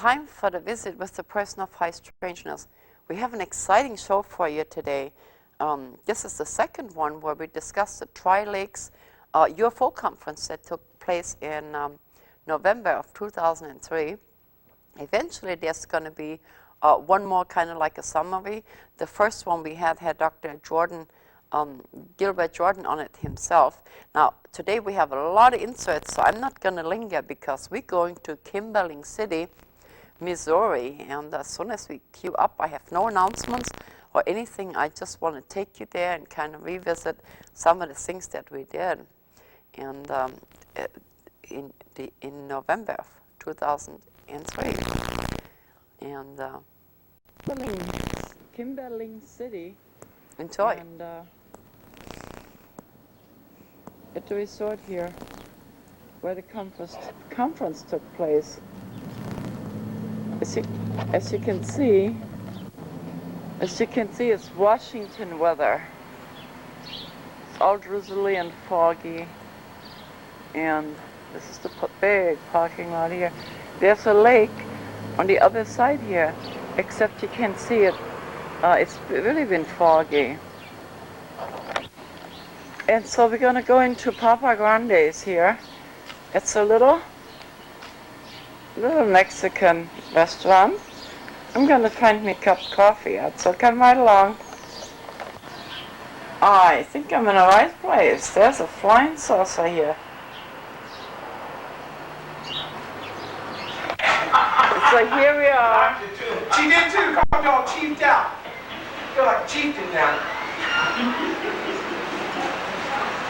time for the visit with the person of high strangeness. We have an exciting show for you today. This is the second one where we discuss the Trilakes UFO conference that took place in November of 2003. Eventually, there's going to be one more kind of like a summary. The first one we had Dr. Jordan, Gilbert Jordan on it himself. Now, today we have a lot of inserts, so I'm not going to linger because we're going to Kimberling City, Missouri, and as soon as we queue up, I have no announcements or anything. I just want to take you there and kind of revisit some of the things that we did. And in November of 2003. And Kimberling City. Enjoy. And at the resort here, where the conference took place. As you can see, it's Washington weather. It's all drizzly and foggy, and this is the big parking lot here. There's a lake on the other side here, except you can't see it. It's really been foggy. And so we're going to go into Papa Grande's here. It's a little Mexican restaurant. I'm going to find me a cup of coffee out, so come right along. I think I'm in the right place. There's a flying saucer here. So here we are. She did too. Called y'all chiefed out. I feel like a chieftain now.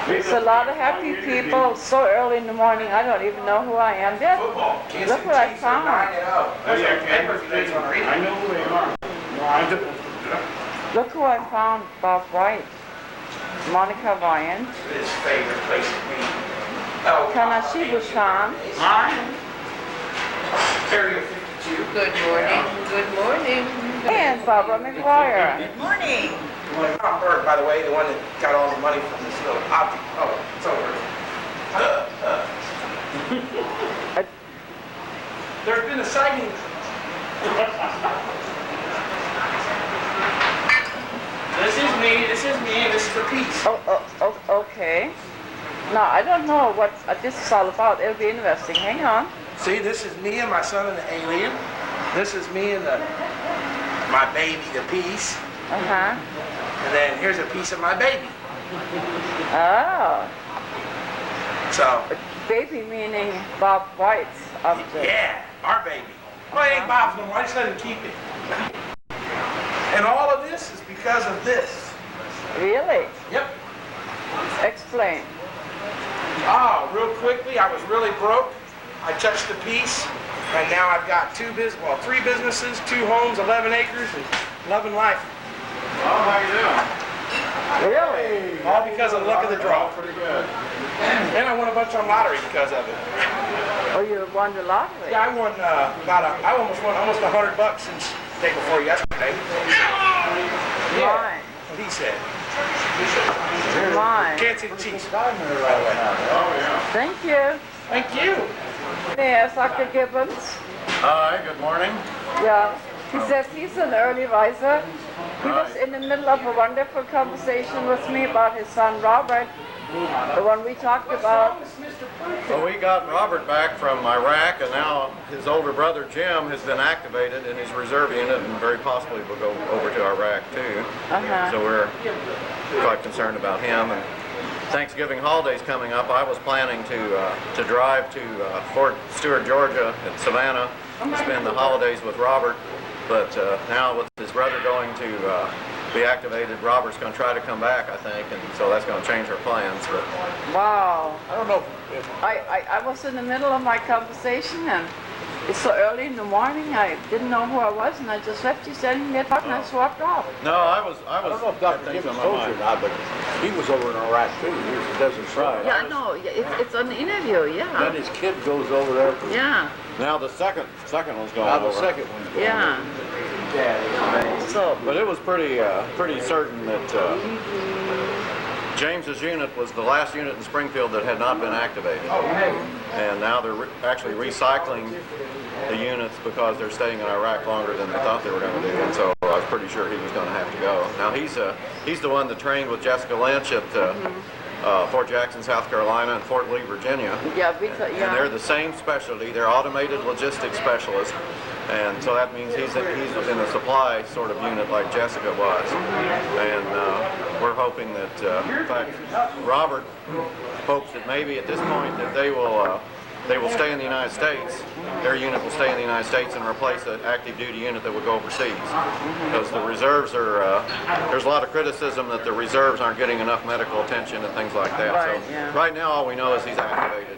There's a lot of happy people so early in the morning. I don't even know who I am. There, look what I found. I know who they are. No, I don't. Look who I found. Bob White, Monica Ryan, His favorite place to be. Oh, Tanashi Bushan. Hi. Area 52. Good morning. Good morning. And Barbara McGuire. Good morning. Tom Berg, by the way, the one that got all the money from this little object. Oh, it's over. There's been a sighting. This is me, and this is the piece. Okay. Now, I don't know what this is all about. It'll be interesting. Hang on. See, this is me and my son and the alien. This is me and my baby, the piece. Uh-huh. And then here's a piece of my baby. Oh. So. Baby meaning Bob White's object. Yeah, our baby. Well, it ain't Bob's no more. I just let him keep it. And all of this is because of this. Really? Yep. Explain. Oh, real quickly, I was really broke. I touched the piece, and now I've got 3 businesses, 2 homes, 11 acres, and loving life. Oh, how you doing? Really? All because of the luck of the draw. Pretty good. And I won a bunch on lottery because of it. Oh, you won the lottery? Yeah, I won I almost won almost $100 since the day before yesterday. Yeah. Mine. What he said. Mine. Can't see the cheese, by the way. Oh, yeah. Thank you. Thank you. Yes, Dr. Gibbons. Hi, good morning. Yeah. He says he's an early riser. He was in the middle of a wonderful conversation with me about his son Robert, the one we talked about. Well, we got Robert back from Iraq, and now his older brother Jim has been activated in his reserve unit, and very possibly will go over to Iraq too. So we're quite concerned about him. And Thanksgiving holidays coming up, I was planning to drive to Fort Stewart, Georgia, at Savannah, to spend the holidays with Robert. But now with his brother going to be activated, Robert's going to try to come back, I think, and so that's going to change our plans. But Wow. I don't know if I was in the middle of my conversation, and it's so early in the morning, I didn't know who I was, and I just left you standing there talking, and I swapped off. no, I was. I don't know if Dr. Gibbons told you or not, but he was over in Iraq too. He was a desert strike. Yeah, I know. It's an interview, yeah. Then his kid goes over there. Yeah. Now the second one's going Now the over. second one's going Yeah. So, But it was pretty certain that James's unit was the last unit in Springfield that had not been activated. And now they're actually recycling the units because they're staying in Iraq longer than they thought they were going to do, and so I was pretty sure he was going to have to go. Now he's the one that trained with Jessica Lynch at Fort Jackson, South Carolina, and Fort Lee, Virginia. Yeah, And they're the same specialty. They're automated logistics specialists, and so that means he's in a supply sort of unit like Jessica was. And we're hoping that, in fact, Robert hopes that maybe at this point that they will stay in the United States. Their unit will stay in the United States and replace the active duty unit that would go overseas. Because the reserves are, there's a lot of criticism that the reserves aren't getting enough medical attention and things like that. Right, So yeah. right now all we know is he's activated.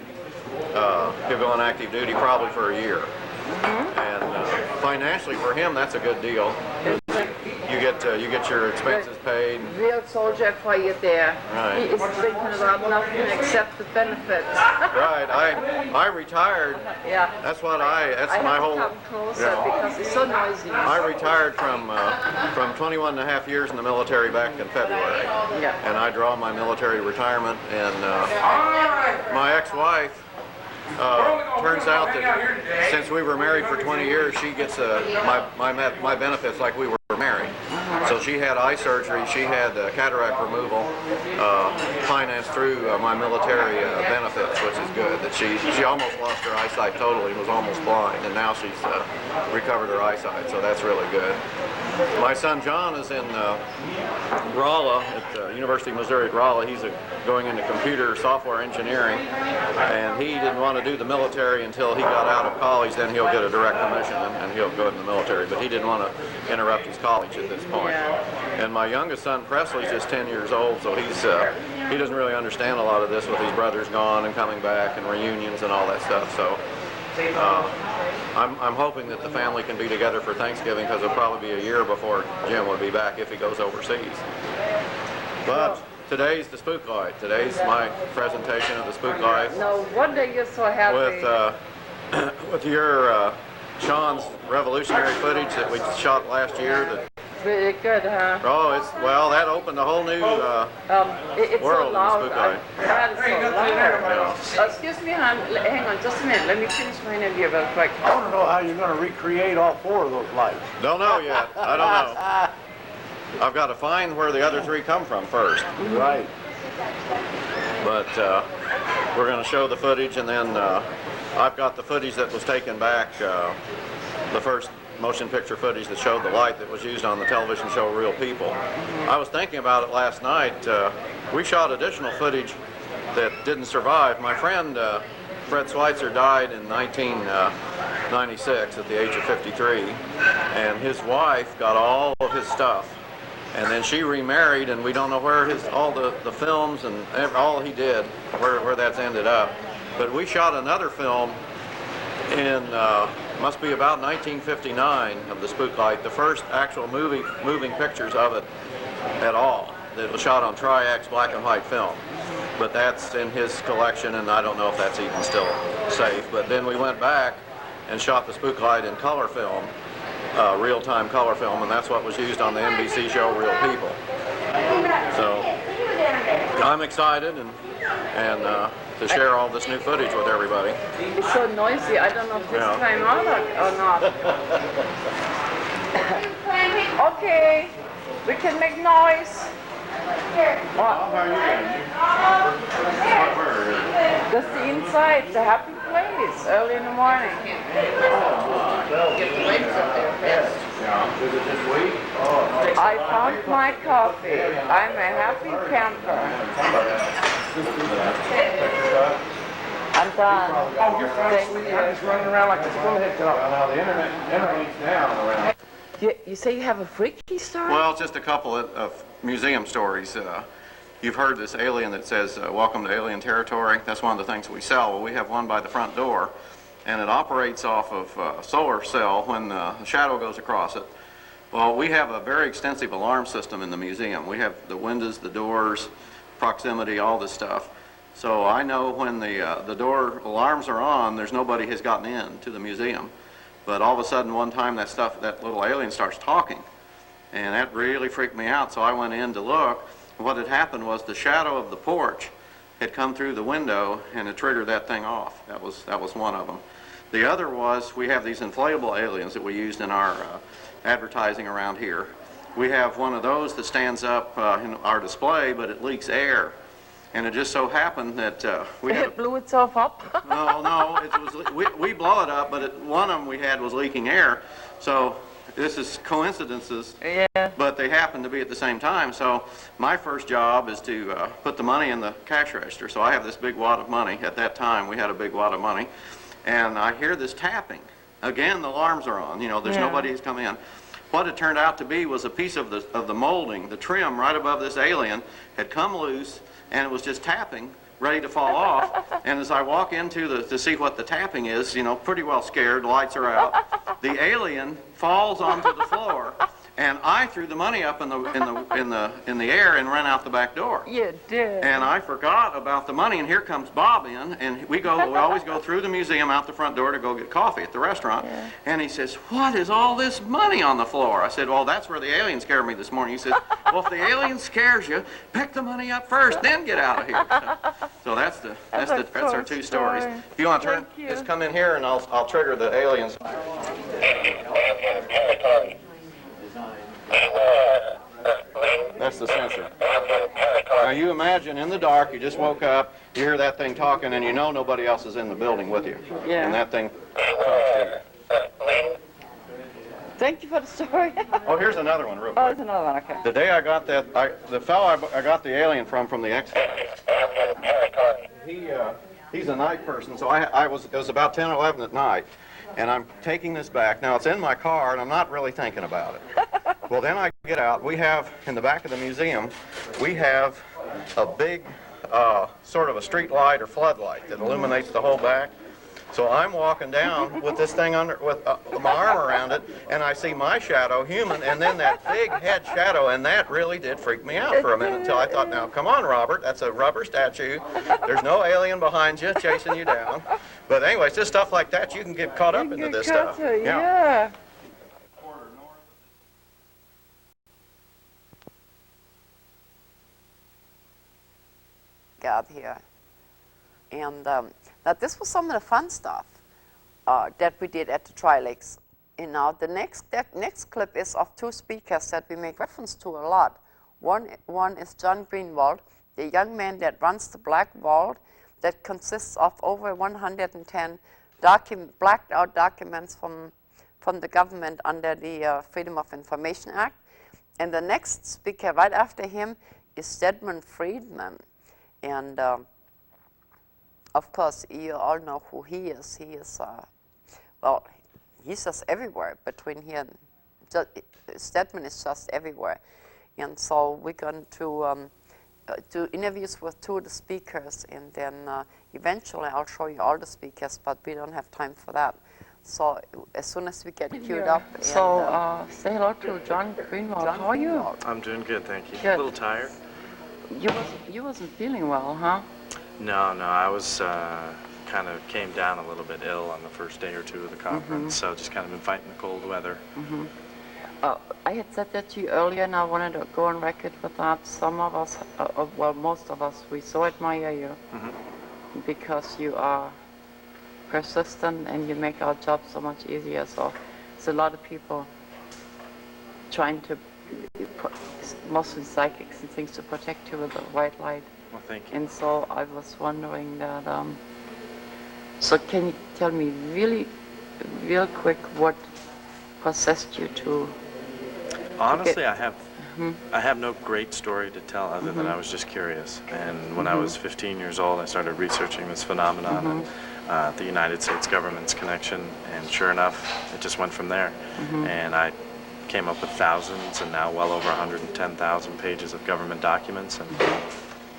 He'll go on active duty probably for a year. And financially for him, that's a good deal. You get your expenses paid. Real soldier for you there. Right. He is thinking about nothing except the benefits. Right. I retired. Yeah. That's my whole. I have to come closer because it's so noisy. I retired from 21 and a half years in the military back in February. Yeah. And I draw my military retirement. And my ex-wife, turns out that since we were married for 20 years, she gets my benefits like we were married. So she had eye surgery, she had cataract removal financed through my military benefits, which is good. That she almost lost her eyesight totally, was almost blind, and now she's recovered her eyesight, so that's really good. My son John is in Rolla at the University of Missouri at Rolla. He's going into computer software engineering, and he didn't want to do the military until he got out of college. Then he'll get a direct commission and he'll go in the military, but he didn't want to interrupt his college at this point. Yeah. And my youngest son Presley's just 10 years old, so he doesn't really understand a lot of this with his brothers gone and coming back and reunions and all that stuff. So I'm hoping that the family can be together for Thanksgiving, because it'll probably be a year before Jim will be back if he goes overseas. But today's the Spook Light. Today's my presentation of the Spook Light. No wonder you're so happy. With your Sean's revolutionary footage that we shot last year. Really good, huh? Oh, that opened a whole new It's world so loud. in the Spook Light. That is so loud. Excuse me, hon. Hang on just a minute. Let me finish my interview real quick. I want to know how you're going to recreate all 4 of those lights. Don't know yet. I don't know. I've got to find where the other 3 come from first. Right. But we're going to show the footage, and then I've got the footage that was taken back, the first motion picture footage that showed the light that was used on the television show Real People. I was thinking about it last night. We shot additional footage that didn't survive. My friend Fred Schweitzer died in 1996 at the age of 53, and his wife got all of his stuff. And then she remarried, and we don't know where all the films and all he did, where that's ended up. But we shot another film in, must be about 1959, of the Spook Light, the first actual moving pictures of it at all. That was shot on Tri-X black and white film. But that's in his collection, and I don't know if that's even still safe. But then we went back and shot the Spook Light in color film, real-time color film, and that's what was used on the NBC show Real People. So I'm excited and to share all this new footage with everybody. It's so noisy. I don't know if this came out or not. Okay, we can make noise. That's the inside, the happy place, early in the morning. I found my coffee. I'm a happy camper. I'm done. Oh, you're fine. Thank Sweetie. you. I'm just running around like this. Go ahead, Tom. Now the internet's down around. You say you have a freaky story? Well, just a couple of museum stories. You've heard this alien that says, welcome to alien territory. That's one of the things we sell. Well, we have one by the front door, and it operates off of a solar cell when the shadow goes across it. Well, we have a very extensive alarm system in the museum. We have the windows, the doors, proximity, all this stuff. So I know when the door alarms are on, there's nobody has gotten in to the museum. But all of a sudden, one time that little alien starts talking, and that really freaked me out. So I went in to look. What had happened was the shadow of the porch had come through the window, and it triggered that thing off. That was one of them. The other was we have these inflatable aliens that we used in our advertising around here. We have one of those that stands up in our display, but it leaks air. And it just so happened that we had... It blew itself up? No, it was, we blow it up, but one of them we had was leaking air. So this is coincidences, Yeah. but they happen to be at the same time. So my first job is to put the money in the cash register. So I have this big wad of money. At that time, we had a big wad of money. And I hear this tapping. Again, the alarms are on. You know, there's nobody who's come in. What it turned out to be was a piece of the molding, the trim right above this alien had come loose, and it was just tapping, ready to fall off. And as I walk into to see what the tapping is, you know, pretty well scared, lights are out. The alien falls onto the floor, and I threw the money up in the air and ran out the back door. You did. And I forgot about the money, and here comes Bob in, and we always go through the museum out the front door to go get coffee at the restaurant. Yeah. And he says, "What is all this money on the floor?" I said, "Well, that's where the alien scared me this morning." He says, "Well, if the alien scares you, pick the money up first, then get out of here." So that's our two stories. If you want to turn, just come in here, and I'll trigger the aliens. That's the sensor. Now you imagine in the dark, you just woke up, you hear that thing talking, and you know nobody else is in the building with you. Yeah. And that thing talks to you. Thank you for the story. Oh, here's another one real quick. Oh, there's another one, okay. The day I got that, the fellow I got the alien from the X-Files, he's a night person, so it was about 10 or 11 at night, and I'm taking this back. Now it's in my car, and I'm not really thinking about it. Well, then I get out. We have, in the back of the museum, we have a big sort of a street light or floodlight that illuminates the whole back. So I'm walking down with this thing under, with my arm around it, and I see my shadow, human, and then that big head shadow, and that really did freak me out for a minute until I thought, now, come on, Robert, that's a rubber statue. There's no alien behind you chasing you down. But anyway, it's just stuff like that. You can get caught up into this stuff. Yeah. Got here. And now this was some of the fun stuff that we did at the Trilakes. And now the next clip is of two speakers that we make reference to a lot. One is John Greenwald, the young man that runs the Black Vault that consists of over 110 blacked out documents from the government under the Freedom of Information Act. And the next speaker right after him is Stedman Friedman. And of course, you all know who he is. He is, well, he's just everywhere between here and Stedman is just everywhere. And so we're going to do interviews with two of the speakers, and then eventually I'll show you all the speakers, but we don't have time for that. So as soon as we get queued up. So say hello to John Greenwald. How are you? I'm doing good, thank you. Good. A little tired. You wasn't feeling well, huh? No, I was kind of came down a little bit ill on the first day or two of the conference, so just kind of been fighting the cold weather. I had said that to you earlier, and I wanted to go on record with that. Some of us, well, most of us, we so admire you because you are persistent and you make our job so much easier. So there's a lot of people trying to, mostly psychics and things, to protect you with the white light. Well, thank you. And so I was wondering that, so can you tell me real quick what possessed you to... Honestly, I have no great story to tell other than I was just curious. And when I was 15 years old, I started researching this phenomenon and the United States government's connection, and sure enough, it just went from there. And I came up with thousands and now well over 110,000 pages of government documents, and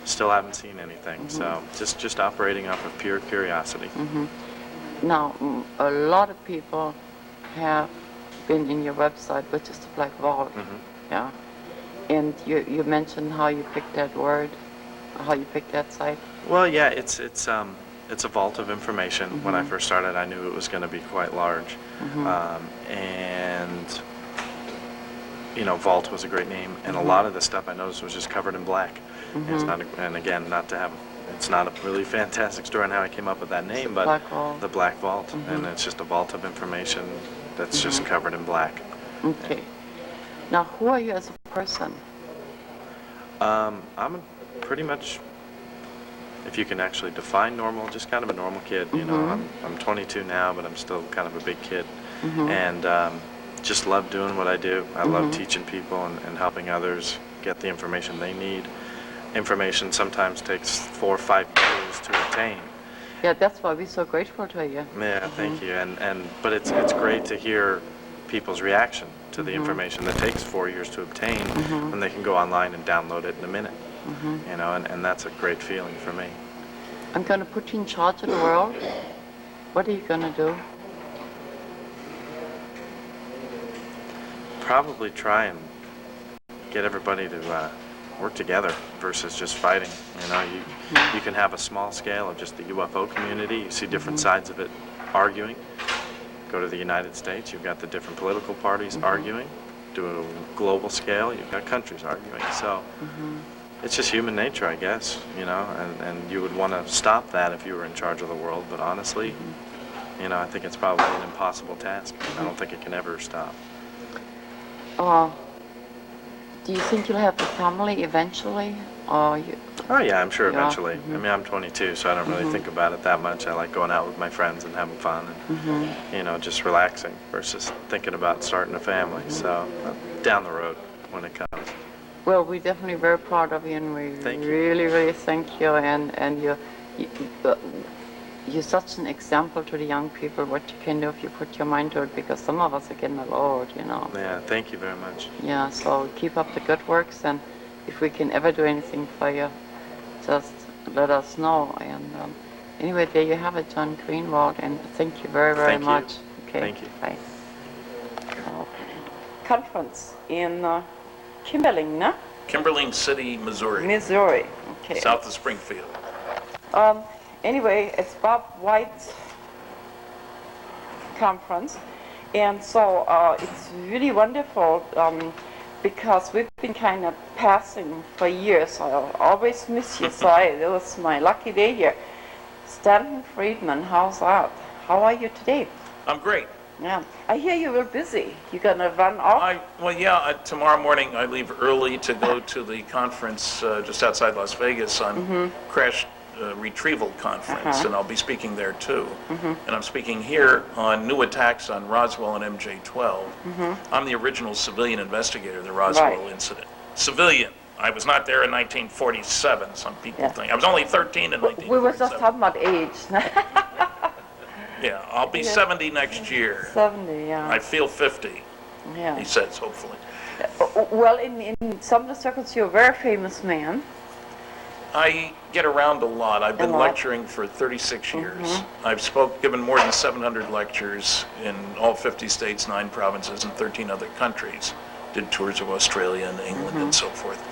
still haven't seen anything. So just operating off of pure curiosity. Now, a lot of people have been in your website, which is the Black Vault. Yeah. And you mentioned how you picked that word, how you picked that site. Well, yeah, it's a vault of information. When I first started, I knew it was going to be quite large, and you know, vault was a great name. And a lot of the stuff I noticed was just covered in black. And it's not, and again, not to have it's not a really fantastic story on how I came up with that name, but Black Vault. the Black Vault, and it's just a vault of information that's just covered in black. Okay. Now, who are you as a person? I'm pretty much, if you can actually define normal, just kind of a normal kid. You know, I'm 22 now, but I'm still kind of a big kid, and just love doing what I do. I love teaching people and helping others get the information they need. Information sometimes takes 4 or 5 years to obtain. Yeah, that's why we're so grateful to you. Yeah, thank you. But it's great to hear people's reaction to the information that takes 4 years to obtain when they can go online and download it in a minute. You know, and that's a great feeling for me. I'm going to put you in charge of the world. What are you going to do? Probably try and get everybody to work together versus just fighting. You know, you can have a small scale of just the UFO community. You see different sides of it arguing. Go to the United States, you've got the different political parties arguing. Do a global scale, you've got countries arguing. So it's just human nature, I guess, you know, and you would want to stop that if you were in charge of the world. But honestly, you know, I think it's probably an impossible task. I don't think it can ever stop. Do you think you'll have a family eventually? Or you? Oh yeah, I'm sure Yeah. eventually. I mean, I'm 22, so I don't really think about it that much. I like going out with my friends and having fun and, you know, just relaxing versus thinking about starting a family. So down the road when it comes. Well, we're definitely very proud of you, and we Thank you. really thank you. And you're such an example to the young people what you can do if you put your mind to it, because some of us are getting a little old, you know. Yeah, thank you very much. Yeah, so keep up the good works, and if we can ever do anything for you, just let us know. And anyway, there you have it, John Greenwald, and thank you very Thank you. much. Okay, Thank you. Bye. Conference in Kimberling, no? Kimberling City, Missouri, Missouri. Okay. south of Springfield. Anyway, it's Bob White's conference, and so it's really wonderful because we've been kind of passing for years. I always miss you, so it was my lucky day here. Stanton Friedman, how's that? How are you today? I'm great. Yeah, I hear you were busy. You gonna run off? Tomorrow morning I leave early to go to the conference just outside Las Vegas on crash retrieval conference, and I'll be speaking there too. And I'm speaking here on new attacks on Roswell and MJ-12. I'm the original civilian investigator of the Roswell incident. Civilian. I was not there in 1947, some people think. I was only 13 in 1947. We were just talking about age. Yeah, I'll be 70 next year. 70, yeah. I feel 50, Yeah. he says, hopefully. Well, in some of the circles, you're a very famous man. I get around a lot. I've been A lot. lecturing for 36 years. I've given more than 700 lectures in all 50 states, 9 provinces, and 13 other countries. Did tours of Australia and England and so forth.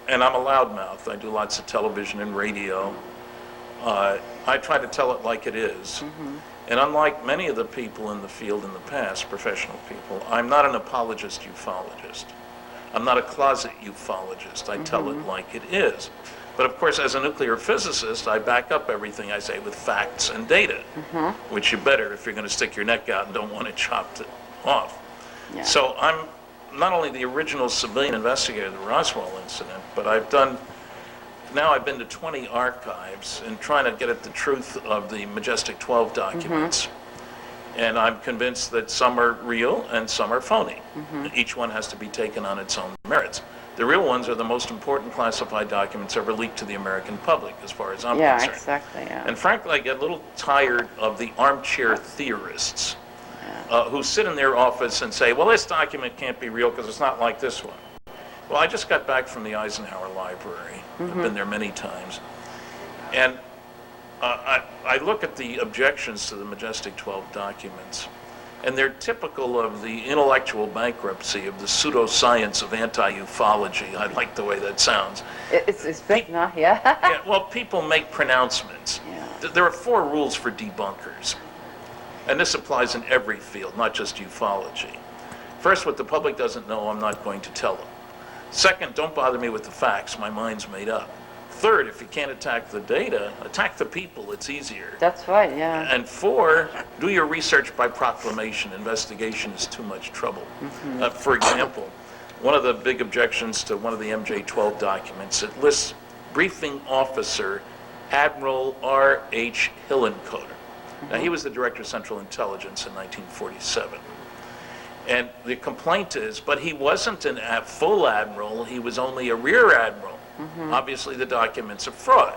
And I'm a loudmouth. I do lots of television and radio. I try to tell it like it is. And unlike many of the people in the field in the past, professional people, I'm not an apologist ufologist. I'm not a closet ufologist. I tell it like it is. But of course, as a nuclear physicist, I back up everything I say with facts and data, which you better if you're going to stick your neck out and don't want it chopped off. Yeah. So I'm not only the original civilian investigator of the Roswell incident, but now I've been to 20 archives and trying to get at the truth of the Majestic 12 documents. And I'm convinced that some are real and some are phony. Each one has to be taken on its own merits. The real ones are the most important classified documents ever leaked to the American public, as far as I'm concerned. Yeah, exactly, yeah. And frankly, I get a little tired of the armchair theorists who sit in their office and say, well, this document can't be real because it's not like this one. Well, I just got back from the Eisenhower Library. I've been there many times. And I look at the objections to the Majestic 12 documents, and they're typical of the intellectual bankruptcy of the pseudoscience of anti-ufology. I like the way that sounds. It's big now, yeah. Yeah, well, people make pronouncements. Yeah. There are 4 rules for debunkers, and this applies in every field, not just ufology. First, what the public doesn't know, I'm not going to tell them. Second, don't bother me with the facts. My mind's made up. Third, if you can't attack the data, attack the people, it's easier. That's right, yeah. And four, do your research by proclamation. Investigation is too much trouble. For example, one of the big objections to one of the MJ-12 documents, it lists briefing officer Admiral R.H. Hillenkoetter. Now, he was the Director of Central Intelligence in 1947. And the complaint is, but he wasn't a full admiral, he was only a rear admiral. Obviously, the document's a fraud.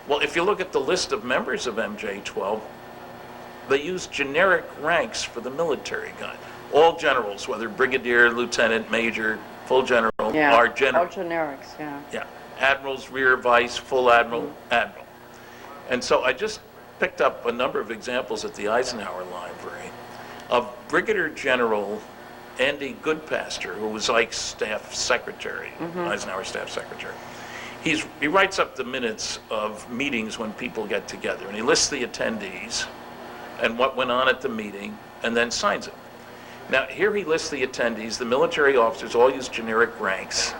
Well, if you look at the list of members of MJ-12, they use generic ranks for the military guy. All generals, whether brigadier, lieutenant, major, full general, are general. All generics, yeah. Yeah, admirals, rear, vice, full admiral, admiral. And so I just picked up a number of examples at the Eisenhower Library of Brigadier General Andy Goodpaster, who was Ike's staff secretary, Eisenhower staff secretary. He writes up the minutes of meetings when people get together, and he lists the attendees and what went on at the meeting, and then signs it. Now, here he lists the attendees. The military officers all use generic ranks,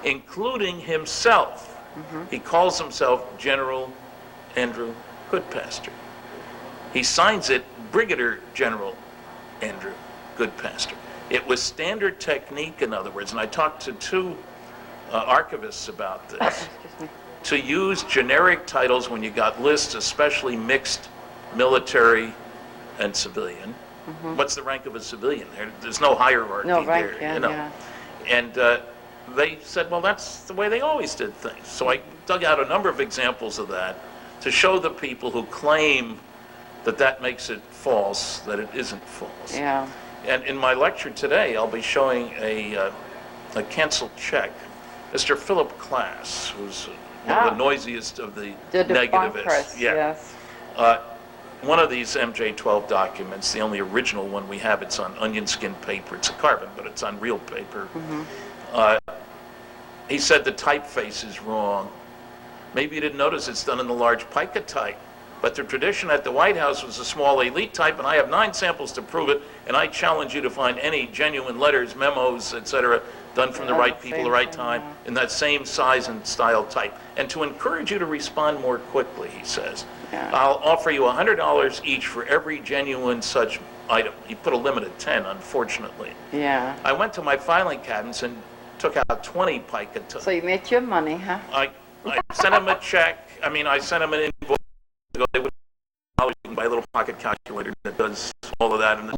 including himself. He calls himself General Andrew Goodpaster. He signs it Brigadier General Andrew Goodpaster. It was standard technique, in other words, and I talked to two archivists about this, to use generic titles when you got lists, especially mixed military and civilian. What's the rank of a civilian? There's no hierarchy there, you know. And they said, well, that's the way they always did things. So I dug out a number of examples of that to show the people who claim that that makes it false, that it isn't false. Yeah. And in my lecture today, I'll be showing a canceled check. Mr. Philip Klass, who's one of the noisiest of the negativists. Yes. One of these MJ-12 documents, the only original one we have, it's on onion skin paper. It's a carbon, but it's on real paper. He said the typeface is wrong. Maybe you didn't notice it's done in the large pica type. But the tradition at the White House was a small elite type, and I have 9 samples to prove it, and I challenge you to find any genuine letters, memos, etc., done from the right people, the right time, in that same size and style type. And to encourage you to respond more quickly, he says, I'll offer you $100 each for every genuine such item. He put a limit at 10, unfortunately. Yeah. I went to my filing cabinets and took out 20 pica. So you made your money, huh? I sent him a check. I mean, I sent him an invoice. They would you can buy a little pocket calculator that does all of that, and